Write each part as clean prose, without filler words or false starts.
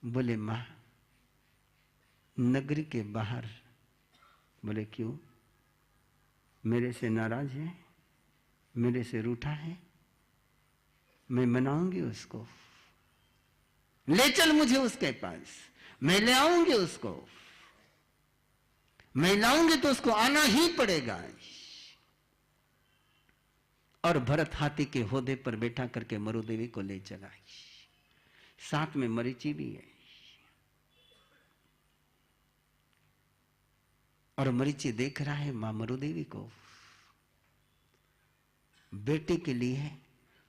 बोले मां नगरी के बाहर। बोले क्यों? मेरे से नाराज है, मेरे से रूठा है, मैं मनाऊंगी उसको, ले चल मुझे उसके पास, मैं ले आऊंगी उसको, मैं लाऊंगी तो उसको आना ही पड़ेगा। और भरत हाथी के होदे पर बैठा करके मरुदेवी को ले चला, साथ में मरीचि भी है। और मरीचि देख रहा है मां मरुदेवी को, बेटे के लिए,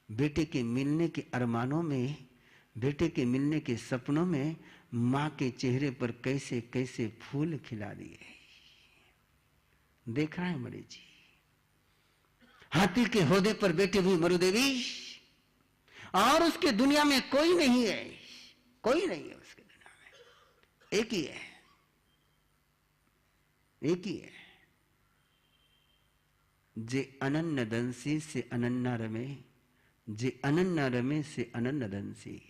बेटे के मिलने के अरमानों में, बेटे के मिलने के सपनों में मां के चेहरे पर कैसे कैसे फूल खिला दिए देख रहा है मरीचि। हाथी के होदे पर बैठी हुई मरुदेवी, और उसके दुनिया में कोई नहीं है, कोई नहीं है उसके दुनिया में, एक ही है, एक ही है। जे अनन्य दंसी से अनन्या रमे, जे अनन्या रमे से अनन्य दंसी।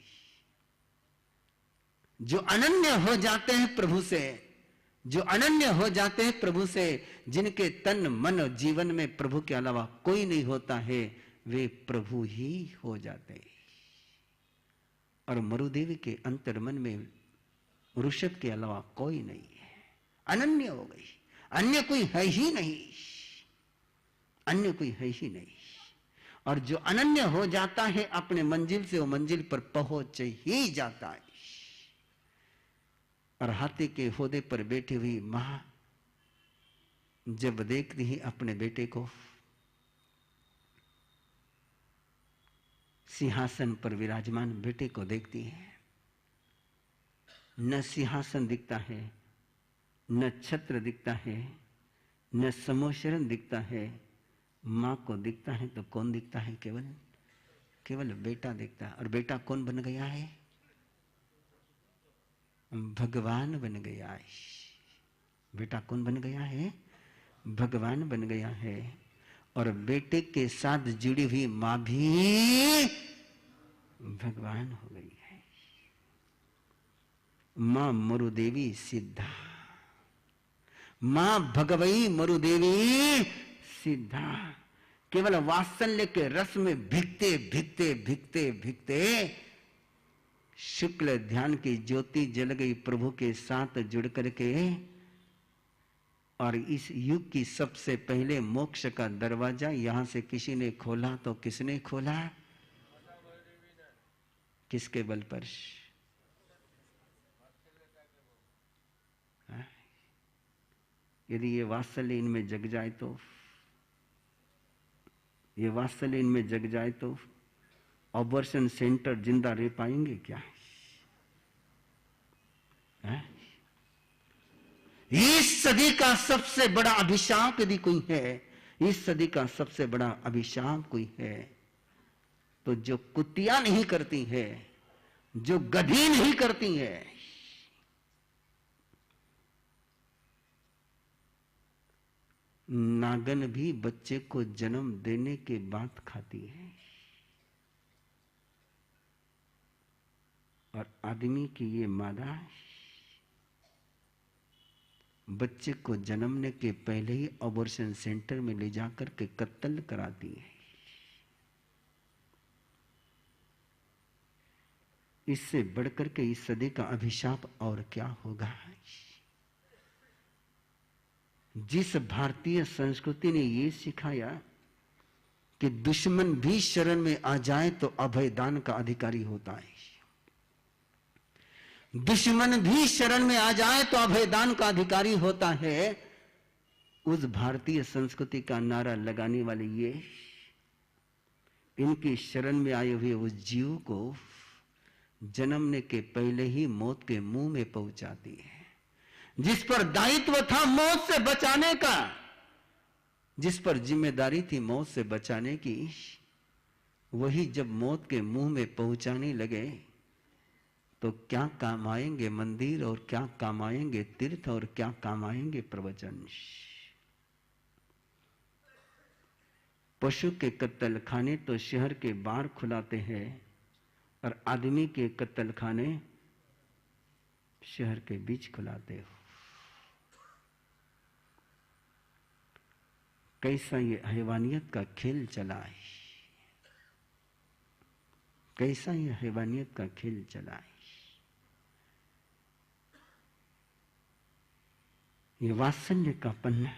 जो अनन्य हो जाते हैं प्रभु से, जो अनन्य हो जाते हैं प्रभु से, जिनके तन मन जीवन में प्रभु के अलावा कोई नहीं होता है, वे प्रभु ही हो जाते हैं। और मरुदेवी के अंतर मन में ऋषभ के अलावा कोई नहीं है, अनन्य हो गई, अन्य कोई है ही नहीं, अन्य कोई है ही नहीं। और जो अनन्य हो जाता है अपने मंजिल से वो मंजिल पर पहुंच ही जाता है। और हाथी के होदे पर बैठी हुई मां जब देखती है अपने बेटे को, सिंहासन पर विराजमान बेटे को देखती है, न सिंहासन दिखता है, न छत्र दिखता है, न समोशरण दिखता है, मां को दिखता है तो कौन दिखता है? केवल केवल बेटा दिखता है। और बेटा कौन बन गया है? भगवान बन गया है। बेटा कौन बन गया है? भगवान बन गया है। और बेटे के साथ जुड़ी हुई मां भी भगवान हो गई है। मां मरुदेवी सिद्धा, मां भगवई मरुदेवी सिद्धा। केवल वात्सल्य के रस में भिगते भिगते भिगते भिगते शुक्ल ध्यान की ज्योति जल गई प्रभु के साथ जुड़ करके। और इस युग की सबसे पहले मोक्ष का दरवाजा यहां से किसी ने खोला तो किसने खोला? किसके बल पर? यदि ये वात्सल्य इनमें जग जाए तो, ये वात्सल्य इनमें जग जाए तो ऑपरेशन सेंटर जिंदा रह पाएंगे क्या? इस सदी का सबसे बड़ा अभिशाप यदि कोई है, इस सदी का सबसे बड़ा अभिशाप कोई है तो जो कुतिया नहीं करती है, जो गधी नहीं करती है, नागन भी बच्चे को जन्म देने के बाद खाती है। और आदमी की ये मादा बच्चे को जन्मने के पहले ही अबॉर्शन सेंटर में ले जाकर के कत्ल कराती है। इससे बढ़कर के इस सदी का अभिशाप और क्या होगा? जिस भारतीय संस्कृति ने यह सिखाया कि दुश्मन भी शरण में आ जाए तो अभयदान का अधिकारी होता है, दुश्मन भी शरण में आ जाए तो अभयदान का अधिकारी होता है, उस भारतीय संस्कृति का नारा लगाने वाले ये इनकी शरण में आए हुए उस जीव को जन्मने के पहले ही मौत के मुंह में पहुंचाती है। जिस पर दायित्व था मौत से बचाने का, जिस पर जिम्मेदारी थी मौत से बचाने की, वही जब मौत के मुंह में पहुंचाने लगे तो क्या काम आएंगे मंदिर, और क्या काम आएंगे तीर्थ, और क्या काम आएंगे प्रवचन। पशु के कत्ल खाने तो शहर के बाहर खुलाते हैं, और आदमी के कत्ल खाने शहर के बीच खुलाते हो। कैसा ये हैवानियत का खेल चला है, कैसा ये हैवानियत का खेल चला है। ये वात्सल्य का पन्ना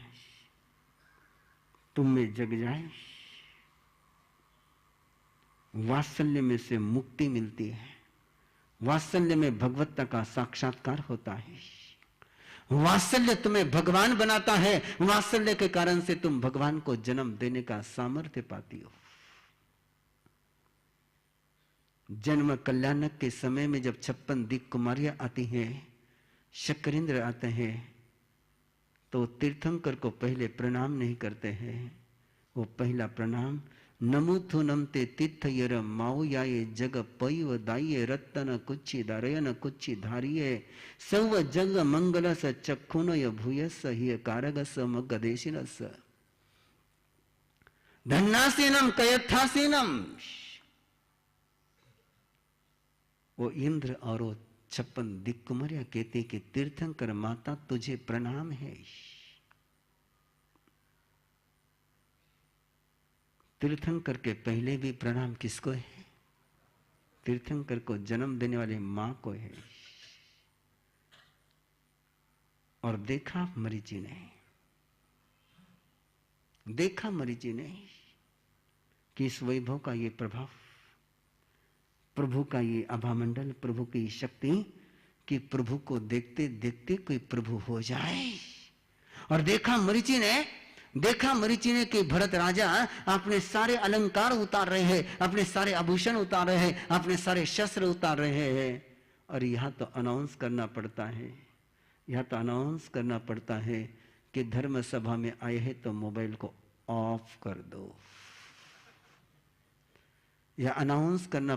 तुम में जग जाए, वात्सल्य में से मुक्ति मिलती है, वात्सल्य में भगवत्ता का साक्षात्कार होता है, वात्सल्य तुम्हें भगवान बनाता है, वात्सल्य के कारण से तुम भगवान को जन्म देने का सामर्थ्य पाती हो। जन्म कल्याणक के समय में जब 56 दिक् कुमारियां आती हैं, शक्रेंद्र आते हैं, तो तीर्थंकर को पहले प्रणाम नहीं करते हैं। वो पहला प्रणाम नमुथु नमते तीर्थयर माओ याये जग पैव दाये रत्न कुच्ची दारयन कुच्ची धारिये सर्व जग मंगलस चक्षुनय भूयस हिय कारगस मगदेशिनस धन्नासीनम कयथासीनम। वो इंद्र और वो 56 दिक् कुमारियां कहते कि तीर्थंकर माता तुझे प्रणाम है। तीर्थंकर के पहले भी प्रणाम किसको है? तीर्थंकर को जन्म देने वाली मां को है। और देखा मरीचि ने कि इस वैभव का ये प्रभाव, प्रभु का ये आभामंडल, प्रभु की शक्ति, कि प्रभु को देखते देखते कोई प्रभु हो जाए। और देखा मरीचि ने कि भरत राजा अपने सारे अलंकार उतार रहे हैं, अपने सारे आभूषण उतार रहे हैं, अपने सारे शस्त्र उतार रहे हैं। और यहां तो अनाउंस करना पड़ता है कि धर्म सभा में आए हैं तो मोबाइल को ऑफ कर दो। यह अनाउंस करना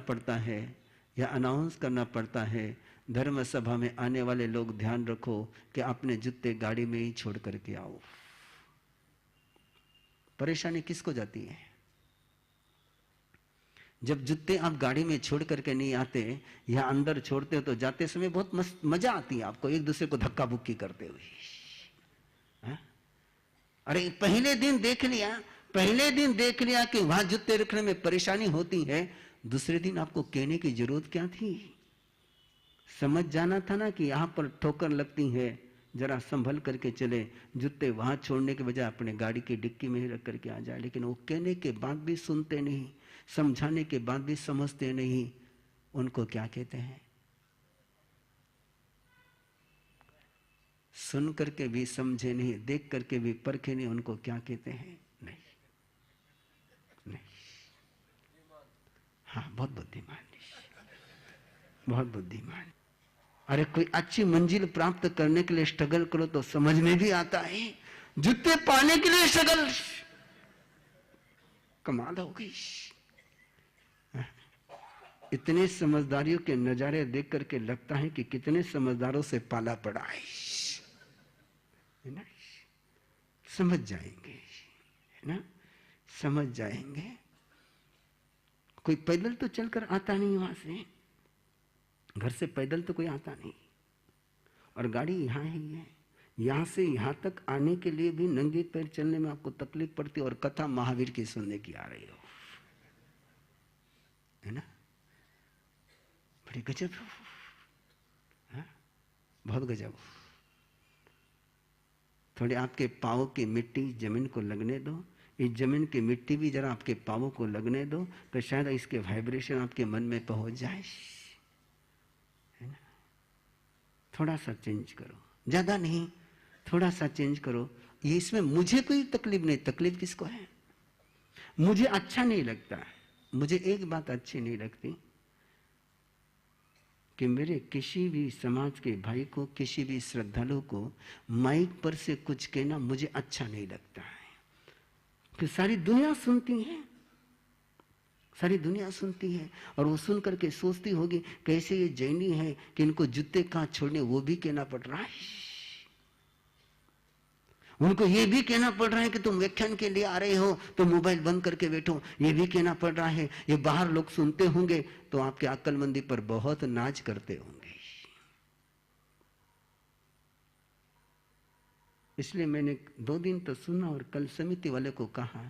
पड़ता है धर्म सभा में आने वाले लोग ध्यान रखो कि अपने जूते गाड़ी में ही छोड़ करके आओ। परेशानी किसको जाती है? जब जूते आप गाड़ी में छोड़ करके नहीं आते या अंदर छोड़ते हो तो जाते समय बहुत मस्त मजा आती है आपको, एक दूसरे को धक्का बुक्की करते हुए। अरे पहले दिन देख लिया कि वहां जूते रखने में परेशानी होती है, दूसरे दिन आपको कहने की जरूरत क्या थी? समझ जाना था ना कि यहां पर ठोकर लगती है, जरा संभल करके चले, जूते वहां छोड़ने के बजाय अपने गाड़ी की डिक्की में ही रख करके आ जाए। लेकिन वो कहने के बाद भी सुनते नहीं, समझाने के बाद भी समझते नहीं। उनको क्या कहते हैं? सुन करके भी समझे नहीं, देख करके भी परखे नहीं, उनको क्या कहते हैं? नहीं। हाँ, बहुत बुद्धिमान। अरे कोई अच्छी मंजिल प्राप्त करने के लिए स्ट्रगल करो तो समझ में भी आता है, जूते पाने के लिए स्ट्रगल, कमाल हो गई। इतने समझदारियों के नजारे देख करके लगता है कि कितने समझदारों से पाला पड़ा है ना? समझ जाएंगे, है ना? समझ जाएंगे। कोई पैदल तो चलकर आता नहीं, वहां से घर से पैदल तो कोई आता नहीं, और गाड़ी यहाँ ही है। यहां से यहां तक आने के लिए भी नंगे पैर चलने में आपको तकलीफ पड़ती है, और कथा महावीर की सुनने की आ रही हो, है ना? बड़ी गजब, बहुत गजब। थोड़े आपके पाँव की मिट्टी जमीन को लगने दो, इस जमीन की मिट्टी भी जरा आपके पाँवों को लगने दो, तो शायद इसके वाइब्रेशन आपके मन में पहुंच जाए, है ना? थोड़ा सा चेंज करो, ज्यादा नहीं, थोड़ा सा चेंज करो। ये इसमें मुझे कोई तकलीफ नहीं, तकलीफ किसको है? मुझे अच्छा नहीं लगता। मुझे एक बात अच्छी नहीं लगती कि मेरे किसी भी समाज के भाई को, किसी भी श्रद्धालु को माइक पर से कुछ कहना मुझे अच्छा नहीं लगता है। कि सारी दुनिया सुनती है, और वो सुन करके सोचती होगी कैसे ये जैनी है कि इनको जूते कहाँ छोड़ने वो भी कहना पड़ रहा है, उनको ये भी कहना पड़ रहा है कि तुम व्याख्यान के लिए आ रहे हो तो मोबाइल बंद करके बैठो, ये भी कहना पड़ रहा है। ये बाहर लोग सुनते होंगे तो आपके अक्लमंदी पर बहुत नाच करते होंगे। इसलिए मैंने 2 दिन तो सुना और कल समिति वाले को कहा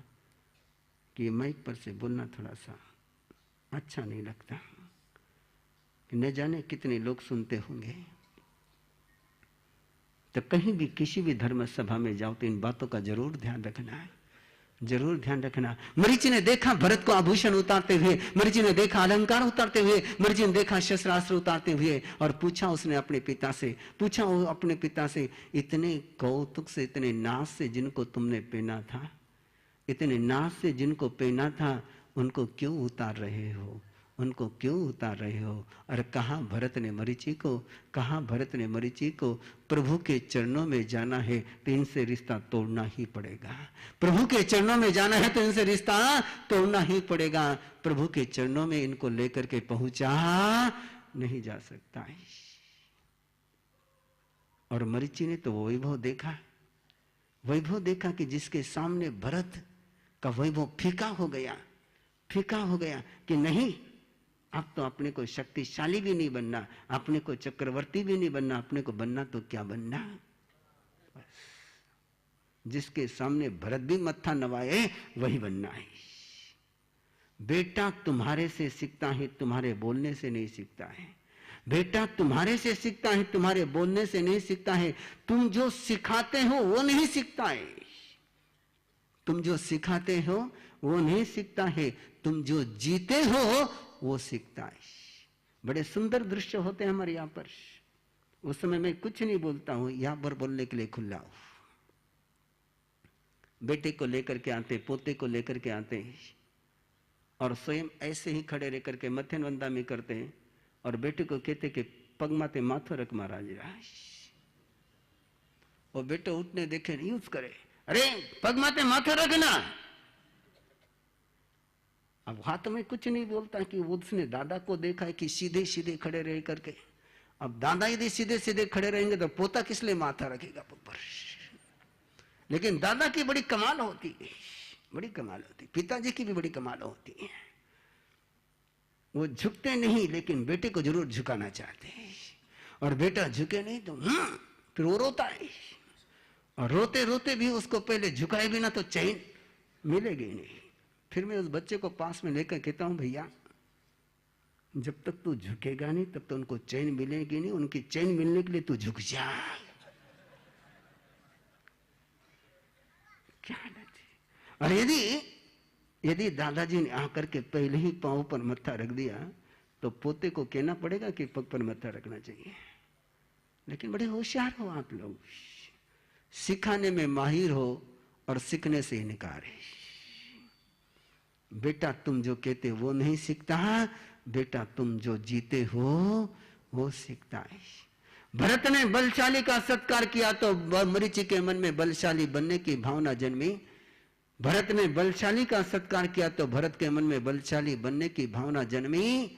कि माइक पर से बोलना थोड़ा सा अच्छा नहीं लगता, न जाने कितने लोग सुनते होंगे। तो कहीं भी किसी भी धर्म सभा में जाओ तो इन बातों का जरूर ध्यान रखना है, जरूर ध्यान रखना। मरीचि ने देखा भरत को आभूषण उतारते हुए, मरीचि ने देखा अलंकार उतारते हुए, मरीचि ने देखा शस्त्रास्त्र उतारते हुए, और पूछा उसने अपने पिता से, पूछा वो अपने पिता से, इतने कौतुक से, इतने नाज से जिनको तुमने पहना था, इतने नाज से जिनको पहना था, उनको क्यों उतार रहे हो, उनको क्यों उतार रहे हो? और कहा भरत ने मरीचि को, कहा भरत ने मरीचि को, प्रभु के चरणों में जाना है तो इनसे रिश्ता तोड़ना ही पड़ेगा, प्रभु के चरणों में जाना है तो इनसे रिश्ता तोड़ना ही पड़ेगा, प्रभु के चरणों में इनको लेकर के पहुंचा नहीं जा सकता है। और मरीचि ने तो वैभव देखा, वैभव देखा कि जिसके सामने भरत का वैभव फीका हो गया, फीका हो गया कि नहीं, अब तो अपने को शक्तिशाली भी नहीं बनना, अपने को चक्रवर्ती भी नहीं बनना, अपने को बनना तो क्या बनना, बस जिसके सामने भरत भी मत्था नवाए वही बनना है। बेटा तुम्हारे से सीखता है, तुम्हारे बोलने से नहीं सीखता है, बेटा तुम्हारे से सीखता है, तुम्हारे बोलने से नहीं सीखता है, तुम जो सिखाते हो वो नहीं सीखता है, तुम जो सिखाते हो वो नहीं सीखता है, तुम जो जीते हो वो सीखता है। बड़े सुंदर दृश्य होते हैं हमारे यहाँ पर। उस समय मैं कुछ नहीं बोलता हूं, यहां पर बोलने के लिए खुला हूं। बेटे को लेकर के आते, पोते को लेकर के आते और स्वयं ऐसे ही खड़े रह करके मथन वंदा में करते हैं और बेटे को कहते कि पग माते माथो रख महाराज, वो बेटे उठने देखे नहीं यूज करे, अरे पग माते माथो रखना। अब हाथ में कुछ नहीं बोलता कि उसने दादा को देखा है कि सीधे सीधे खड़े रह करके, अब दादा यदि सीधे सीधे खड़े रहेंगे तो पोता किस लिए माथा रखेगा ऊपर। लेकिन दादा की बड़ी कमाल होती है, बड़ी कमाल होती, पिताजी की भी बड़ी कमाल होती है। वो झुकते नहीं लेकिन बेटे को जरूर झुकाना चाहते हैं, और बेटा झुके नहीं तो फिर वो रोता है, और रोते रोते भी उसको पहले झुकाए बिना तो चैन मिलेगी नहीं। फिर मैं उस बच्चे को पास में लेकर कहता हूं, भैया जब तक तू झुकेगा नहीं तब तो उनको चैन मिलेगी नहीं, उनकी चैन मिलने के लिए तू झुक जा। क्या और यदि दादाजी ने आकर के पहले ही पांव पर मत्था रख दिया तो पोते को कहना पड़ेगा कि पग पर मत्था रखना चाहिए। लेकिन बड़े होशियार हो आप लोग, सिखाने में माहिर हो और सीखने से इनकार है। बेटा तुम जो कहते वो नहीं सीखता, बेटा तुम जो जीते हो वो सीखता है। भरत ने बलशाली का सत्कार किया तो मरीचि के मन में बलशाली बनने की भावना जन्मी। भरत ने बलशाली का सत्कार किया तो भरत के मन में बलशाली बनने की भावना जन्मी।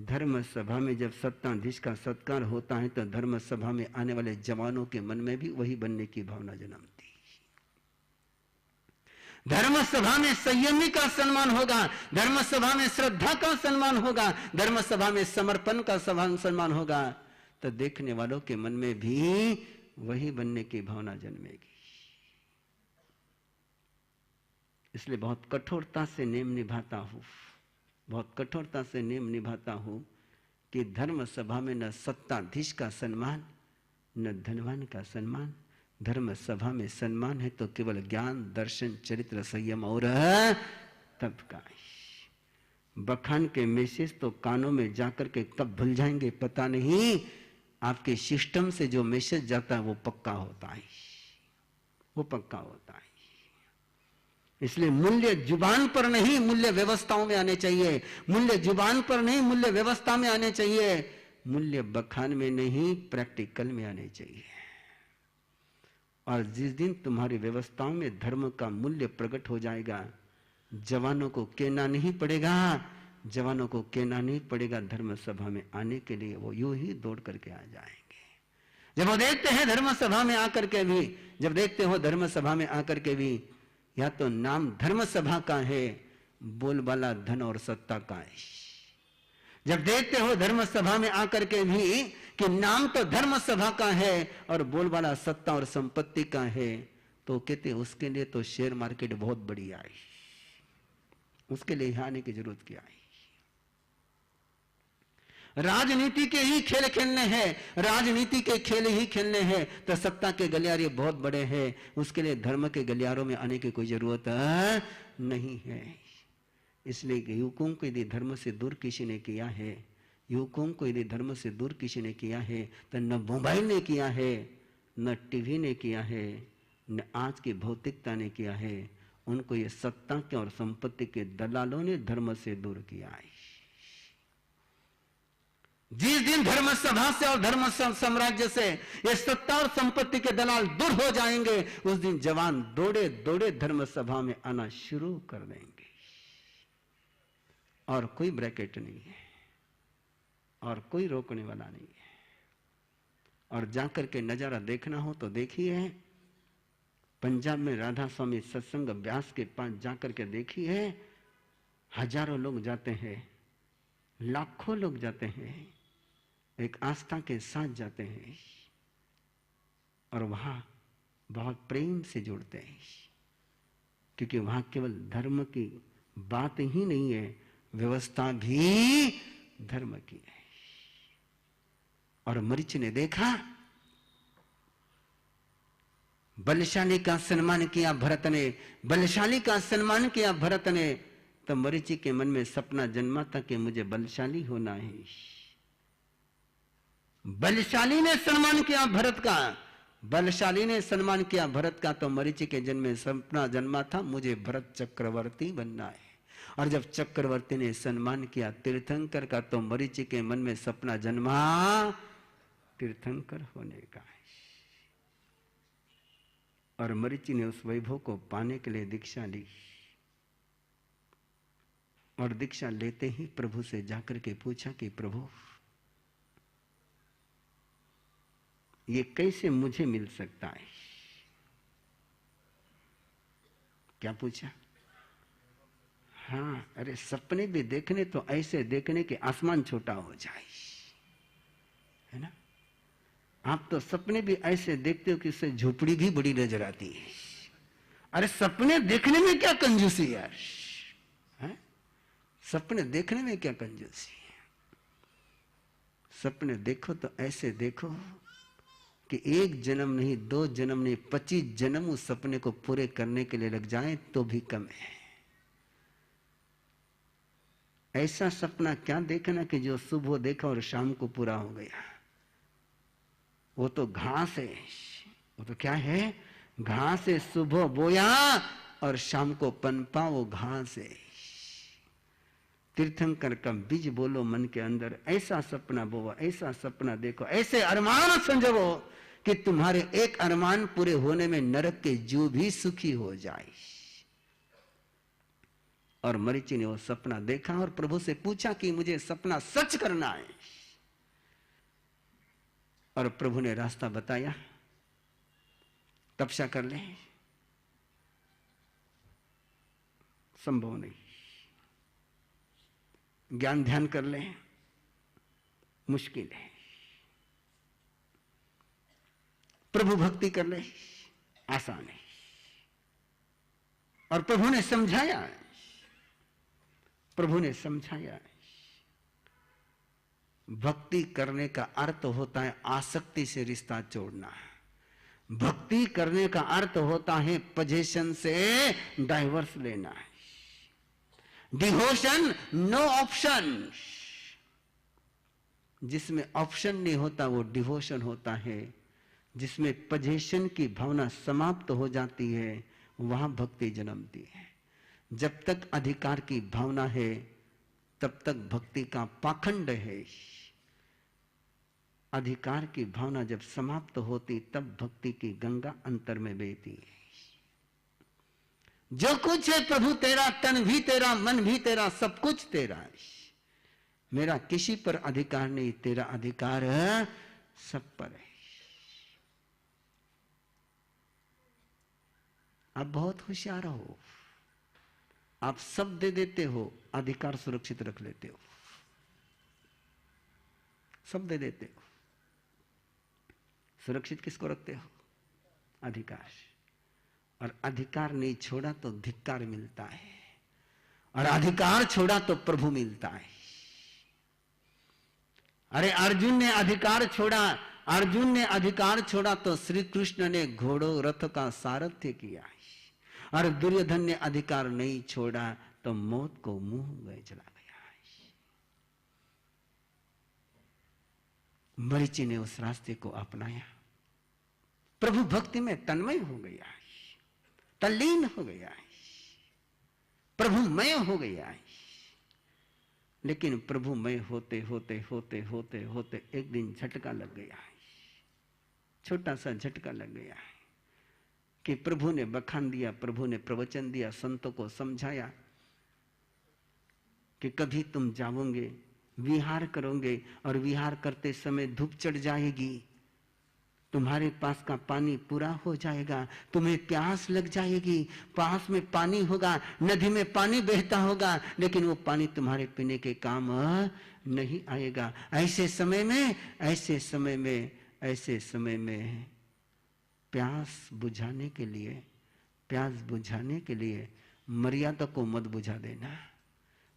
धर्म सभा में जब सत्ताधीश का सत्कार होता है तो धर्म सभा में आने वाले जवानों के मन में भी वही बनने की भावना जन्मती। धर्म सभा में संयमी का सम्मान होगा, धर्म सभा में श्रद्धा का सम्मान होगा, धर्म सभा में समर्पण का सम्मान होगा, तो देखने वालों के मन में भी वही बनने की भावना जन्मेगी। इसलिए बहुत कठोरता से नियम निभाता हूं, बहुत कठोरता से नियम निभाता हूं कि धर्म सभा में न सत्ताधीश का सम्मान न धनवान का सम्मान। धर्म सभा में सम्मान है तो केवल ज्ञान, दर्शन, चरित्र, संयम और तप का। बखान के मैसेज तो कानों में जाकर के कब भूल जाएंगे पता नहीं। आपके सिस्टम से जो मैसेज जाता है वो पक्का होता है, वो पक्का होता है। इसलिए मूल्य जुबान पर नहीं, मूल्य व्यवस्थाओं में आने चाहिए। मूल्य जुबान पर नहीं, मूल्य व्यवस्था में आने चाहिए। मूल्य बखान में नहीं, प्रैक्टिकल में आने चाहिए। और जिस दिन तुम्हारी व्यवस्थाओं में धर्म का मूल्य प्रकट हो जाएगा, जवानों को कहना नहीं पड़ेगा, जवानों को कहना नहीं पड़ेगा धर्म सभा में आने के लिए, वो यूं ही दौड़ करके आ जाएंगे। जब वो देखते हैं धर्म सभा में आकर के भी, जब देखते हो धर्म सभा में आकर के भी, या तो नाम धर्म सभा का है, बोलबाला धन और सत्ता का है। जब देखते हो धर्म सभा में आकर के भी कि नाम तो धर्म सभा का है और बोलबाला सत्ता और संपत्ति का है, तो कहते उसके लिए तो शेयर मार्केट बहुत बढ़िया है, उसके लिए यहाँ आने की जरूरत क्या है। राजनीति के ही खेल खेलने हैं, राजनीति के खेल ही खेलने हैं, तो सत्ता के गलियारे बहुत बड़े हैं, उसके लिए धर्म के गलियारों में आने की कोई जरूरत नहीं है। इसलिए युवकों को यदि धर्म से दूर किसी ने किया है, युवकों को यदि धर्म से दूर किसी ने किया है, तो न मोबाइल ने किया है, न टीवी ने किया है, न आज की भौतिकता ने किया है, उनको ये सत्ता के और संपत्ति के दलालों ने धर्म से दूर किया है। जिस दिन धर्म सभा से और धर्म साम्राज्य से ये सत्ता और संपत्ति के दलाल दूर हो जाएंगे, उस दिन जवान दौड़े दौड़े धर्म सभा में आना शुरू कर देंगे, और कोई ब्रैकेट नहीं है और कोई रोकने वाला नहीं है। और जाकर के नजारा देखना हो तो देखिए, पंजाब में राधा स्वामी सत्संग अभ्यास के पास जाकर के देखिए, हजारों लोग जाते हैं, लाखों लोग जाते हैं, एक आस्था के साथ जाते हैं और वहां बहुत प्रेम से जुड़ते हैं, क्योंकि वहां केवल धर्म की बात ही नहीं है, व्यवस्था भी धर्म की है। और मरीच ने देखा, बलशाली का सम्मान किया भरत ने, बलशाली का सम्मान किया भरत ने, तो मरीचि के मन में सपना जन्मा था कि मुझे बलशाली होना है। बलशाली ने सम्मान किया भरत का, बलशाली ने सम्मान किया भरत का, तो मरीचि के जन्म में सपना जन्मा था मुझे भरत चक्रवर्ती बनना है। और जब चक्रवर्ती ने सम्मान किया तीर्थंकर का, तो मरीचि के मन में सपना जन्मा तीर्थंकर होने का है। और मरीचि ने उस वैभव को पाने के लिए दीक्षा ली, और दीक्षा लेते ही प्रभु से जाकर के पूछा कि प्रभु ये कैसे मुझे मिल सकता है? क्या पूछा? हाँ, अरे सपने भी देखने तो ऐसे देखने कि आसमान छोटा हो जाए, है ना? आप तो सपने भी ऐसे देखते हो कि इससे झोपड़ी भी बड़ी नजर आती है। अरे सपने देखने में क्या कंजूसी यार, है? सपने देखने में क्या कंजूसी है? सपने देखो तो ऐसे देखो कि एक जन्म नहीं, 2 जन्म नहीं, 25 जन्म उस सपने को पूरे करने के लिए लग जाए तो भी कम है। ऐसा सपना क्या देखना कि जो सुबह देखा और शाम को पूरा हो गया। वो तो घास है, वो तो क्या है? घास है, सुबह बोया और शाम को पनपा, वो घास है। तीर्थंकर का बीज बोलो मन के अंदर, ऐसा सपना बोवा, ऐसा सपना देखो, ऐसे अरमान संजो कि तुम्हारे एक अरमान पूरे होने में नरक के जीव भी सुखी हो जाए। और मरीचि ने वो सपना देखा और प्रभु से पूछा कि मुझे सपना सच करना है। और प्रभु ने रास्ता बताया, तपस्या कर ले, संभव नहीं। ज्ञान ध्यान कर ले, मुश्किल है। प्रभु भक्ति कर ले, आसान है। और प्रभु ने समझाया, प्रभु ने समझाया, भक्ति करने का अर्थ होता है आसक्ति से रिश्ता जोड़ना। भक्ति करने का अर्थ होता है पोजीशन से डाइवर्स लेना है। डिवोशन नो ऑप्शन, जिसमें ऑप्शन नहीं होता वो डिवोशन होता है। जिसमें पोजीशन की भावना समाप्त हो जाती है वहां भक्ति जन्मती है। जब तक अधिकार की भावना है तब तक भक्ति का पाखंड है। अधिकार की भावना जब समाप्त होती तब भक्ति की गंगा अंतर में बहती है। जो कुछ है प्रभु तेरा, तन भी तेरा, मन भी तेरा, सब कुछ तेरा है। मेरा किसी पर अधिकार नहीं, तेरा अधिकार सब पर है। आप बहुत होशियार हो, आप सब दे देते हो, अधिकार सुरक्षित रख लेते हो, सब दे देते हो। सुरक्षित किसको रखते हो? अधिकार। और अधिकार नहीं छोड़ा तो धिक्कार मिलता है, और अधिकार छोड़ा तो प्रभु मिलता है। अरे अर्जुन ने अधिकार छोड़ा, अर्जुन ने अधिकार छोड़ा तो श्री कृष्ण ने घोड़ों रथ का सारथ्य किया, और दुर्योधन ने अधिकार नहीं छोड़ा तो मौत को मुंह में चला गया। मरीचि ने उस रास्ते को अपनाया, प्रभु भक्ति में तन्मय हो गया, तल्लीन हो गया, प्रभुमय हो गया। लेकिन प्रभुमय होते होते होते होते होते एक दिन झटका लग गया, छोटा सा झटका लग गया कि प्रभु ने बखान दिया, प्रभु ने प्रवचन दिया, संतों को समझाया कि कभी तुम जाओगे, विहार करोगे, और विहार करते समय धूप चढ़ जाएगी, तुम्हारे पास का पानी पूरा हो जाएगा, तुम्हें प्यास लग जाएगी, पास में पानी होगा, नदी में पानी बहता होगा, लेकिन वो पानी तुम्हारे पीने के काम नहीं आएगा। ऐसे समय में प्यास बुझाने के लिए मर्यादा को मत बुझा देना,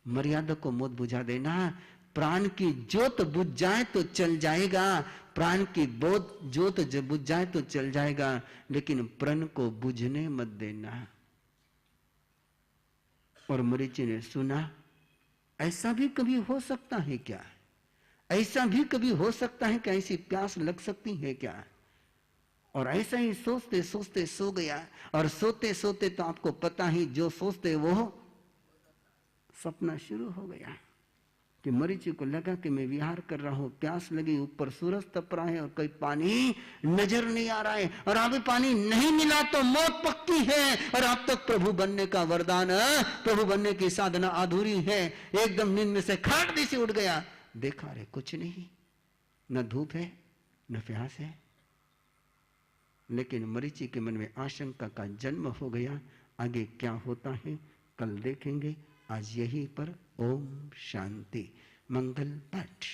मर्यादा को मत बुझा देना। प्राण की ज्योत बुझ जाए तो चल जाएगा, प्राण की ज्योत जब बुझ जाए तो चल जाएगा, लेकिन प्रण को बुझने मत देना। और मरीचि ने सुना, ऐसा भी कभी हो सकता है क्या? ऐसा भी कभी हो सकता है कि ऐसी प्यास लग सकती है क्या? और ऐसा ही सोचते सोचते सो गया, और सोते सोते तो आपको पता ही, जो सोचते वो सपना शुरू हो गया। कि मरीचि को लगा कि मैं विहार कर रहा हूं, प्यास लगी, ऊपर सूरज तप रहा है और कोई पानी नजर नहीं आ रहा है, और अभी पानी नहीं मिला तो मौत पक्की है, और अब तक प्रभु बनने का वरदान, प्रभु बनने की साधना अधूरी है। एकदम नींद में से खट दी से उठ गया, देखा रे कुछ नहीं, न धूप है न प्यास है। लेकिन मरीचि के मन में आशंका का जन्म हो गया। आगे क्या होता है कल देखेंगे। आज यहीं पर ओम शांति। मंगल पाठ।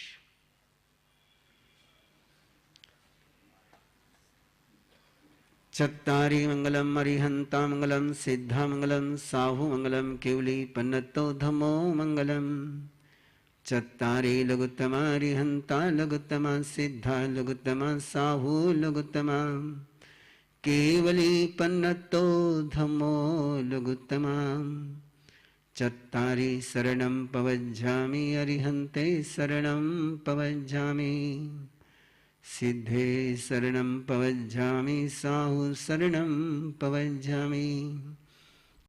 चत्तारि मंगलम अरिहंता मंगलम सिद्धा मंगलम साहु मंगलम केवली पन्नतो धमो मंगलम। चत्तारि लघुत्तमा अरिहंता लघुत्तमा सिद्धा लघुत्तमा साहु लघुत्तमा केवली पन्नतो धमो लघुत्तमा। चत्तारि शरणं पवज्जामि अरिहन्ते शरणं पवज्जामि सिद्धे शरणं पवज्जामि साहु शरणं पवज्जामि।